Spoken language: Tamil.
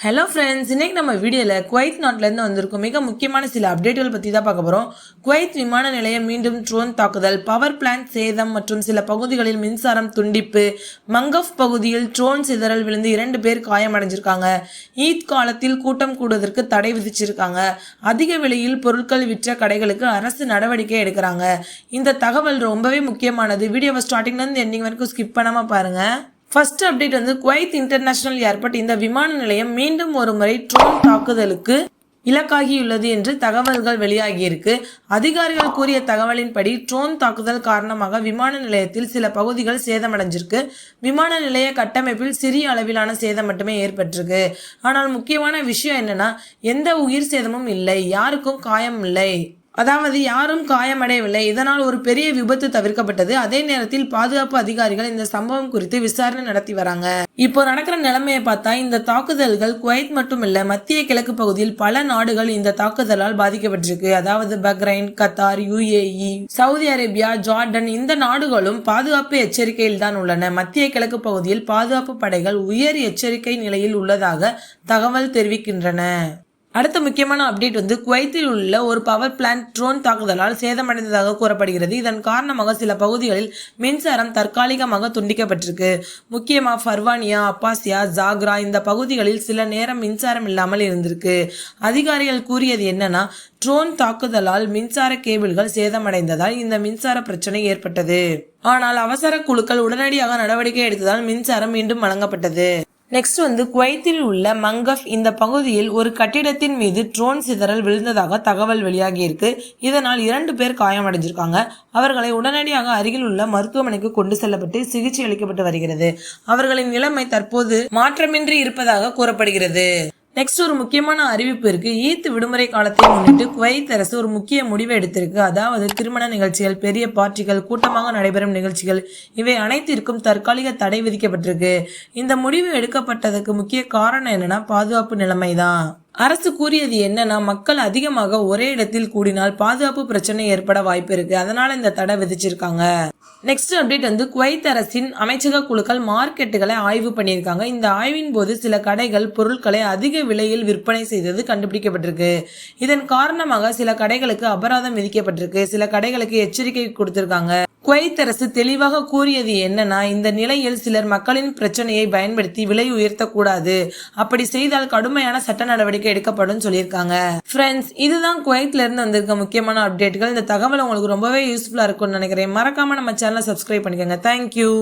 ஹலோ ஃப்ரெண்ட்ஸ், இன்னைக்கு நம்ம வீடியோவில் குவைத் நாட்டிலேருந்து வந்திருக்கும் மிக முக்கியமான சில அப்டேட்டுகள் பற்றி தான் பார்க்க போகிறோம். குவைத் விமான நிலையம் மீண்டும் ட்ரோன் தாக்குதல், பவர் பிளான்ட் சேதம் மற்றும் சில பகுதிகளில் மின்சாரம் துண்டிப்பு, மங்கஃப் பகுதியில் ட்ரோன் சிதறல் விழுந்து 2 பேர் காயமடைஞ்சிருக்காங்க. ஈத் காலத்தில் கூட்டம் கூடுவதற்கு தடை விதிச்சிருக்காங்க. அதிக விலையில் பொருட்கள் விற்ற கடைகளுக்கு அரசு நடவடிக்கை எடுக்கிறாங்க. இந்த தகவல் ரொம்பவே முக்கியமானது. வீடியோவை ஸ்டார்டிங்லேருந்து எண்டிங் வரைக்கும் ஸ்கிப் பண்ணாமல் பாருங்கள். First update Kuwait international airport இந்த விமான நிலையம் மீண்டும் ஒரு முறை ட்ரோன் தாக்குதலுக்கு இலக்காகியுள்ளது என்று தகவல்கள் வெளியாகியிருக்கு. அதிகாரிகள் கூறிய தகவலின்படி ட்ரோன் தாக்குதல் காரணமாக விமான நிலையத்தில் சில பகுதிகள் சேதமடைஞ்சிருக்கு. விமான நிலைய கட்டமைப்பில் சிறிய அளவிலான சேதம் மட்டுமே ஏற்பட்டிருக்கு. ஆனால் முக்கியமான விஷயம் என்னன்னா, எந்த உயிர் சேதமும் இல்லை, யாருக்கும் காயம் இல்லை, அதாவது யாரும் காயமடையவில்லை. இதனால் ஒரு பெரிய விபத்து தவிர்க்கப்பட்டது. அதே நேரத்தில் பாதுகாப்பு அதிகாரிகள் இந்த சம்பவம் குறித்து விசாரணை நடத்தி வராங்க. இப்போ நடக்கிற நிலைமையை பார்த்தா இந்த தாக்குதல்கள் குவைத் மட்டுமில்ல, மத்திய கிழக்கு பகுதியில் பல நாடுகள் இந்த தாக்குதலால் பாதிக்கப்பட்டிருக்கு. அதாவது Bahrain, Qatar, UAE, Saudi Arabia, Jordan இந்த நாடுகளும் பாதுகாப்பு எச்சரிக்கையில் தான் உள்ளன. மத்திய கிழக்கு பகுதியில் பாதுகாப்பு படைகள் உயர் எச்சரிக்கை நிலையில் உள்ளதாக தகவல் தெரிவிக்கின்றன. அடுத்த முக்கியமான அப்டேட் குவைத்தில் உள்ள ஒரு பவர் பிளான்ட் ட்ரோன் தாக்குதலால் சேதமடைந்ததாக கூறப்படுகிறது. இதன் காரணமாக சில பகுதிகளில் மின்சாரம் தற்காலிகமாக துண்டிக்கப்பட்டிருக்கு. முக்கியமாக ஃபர்வானியா, அப்பாசியா, ஜாக்ரா இந்த பகுதிகளில் சில நேரம் மின்சாரம் இல்லாமல் இருந்திருக்கு. அதிகாரிகள் கூறியது என்னன்னா, ட்ரோன் தாக்குதலால் மின்சார கேபிள்கள் சேதமடைந்ததால் இந்த மின்சார பிரச்சனை ஏற்பட்டது. ஆனால் அவசர குழுக்கள் உடனடியாக நடவடிக்கை எடுத்ததால் மின்சாரம் மீண்டும் வழங்கப்பட்டது. நெக்ஸ்ட் குவைத்தில் உள்ள மங்கஃப் இந்த பகுதியில் ஒரு கட்டிடத்தின் மீது ட்ரோன் சிதறல் விழுந்ததாக தகவல் வெளியாகி இருக்கு. இதனால் 2 பேர் காயமடைஞ்சிருக்காங்க. அவர்களை உடனடியாக அருகில் உள்ள மருத்துவமனைக்கு கொண்டு செல்லப்பட்டு சிகிச்சை அளிக்கப்பட்டு வருகிறது. அவர்களின் நிலைமை தற்போது மாற்றமின்றி இருப்பதாக கூறப்படுகிறது. நெக்ஸ்ட் ஒரு முக்கியமான அறிவிப்பு இருக்கு. ஈத் விடுமுறை காலத்தை முன்னிட்டு குவைத் அரசு ஒரு முக்கிய முடிவை எடுத்திருக்கு. அதாவது திருமண நிகழ்ச்சிகள், பெரிய பார்ட்டிகள், கூட்டமாக நடைபெறும் நிகழ்ச்சிகள் இவை அனைத்திற்கும் தற்காலிக தடை விதிக்கப்பட்டிருக்கு. இந்த முடிவு எடுக்கப்பட்டதுக்கு முக்கிய காரணம் என்னன்னா, பாதுகாப்பு நிலைமை தான். அரசு கூறியது என்னன்னா, மக்கள் அதிகமாக ஒரே இடத்தில் கூடினால் பாதுகாப்பு பிரச்சனை ஏற்பட வாய்ப்பு இருக்கு. அதனால இந்த தடை விதிச்சிருக்காங்க. நெக்ஸ்ட் அப்டேட் குவைத் அரசின் அமைச்சக குழுக்கள் மார்க்கெட்டுகளை ஆய்வு பண்ணியிருக்காங்க. இந்த ஆய்வின் போது சில கடைகள் பொருட்களை அதிக விலையில் விற்பனை செய்தது கண்டுபிடிக்கப்பட்டிருக்கு. இதன் காரணமாக சில கடைகளுக்கு அபராதம் விதிக்கப்பட்டிருக்கு. சில கடைகளுக்கு எச்சரிக்கை கொடுத்திருக்காங்க. குவைத் அரசு தெளிவாக கூறியது என்னன்னா, இந்த நிலையில் சிலர் மக்களின் பிரச்சனையை பயன்படுத்தி விலை உயர்த்தக்கூடாது. அப்படி செய்தால் கடுமையான சட்ட நடவடிக்கை எடுக்கப்படும் சொல்லியிருக்காங்க. ஃப்ரெண்ட்ஸ், இதுதான் குவைத்ல இருந்து வந்திருக்க முக்கியமான அப்டேட்கள். இந்த தகவல் உங்களுக்கு ரொம்பவே யூஸ்ஃபுல்லா இருக்கும்னு நினைக்கிறேன். மறக்காம நம்ம சேனலை சப்ஸ்கிரைப் பண்ணிக்கோங்க. தேங்க்யூ.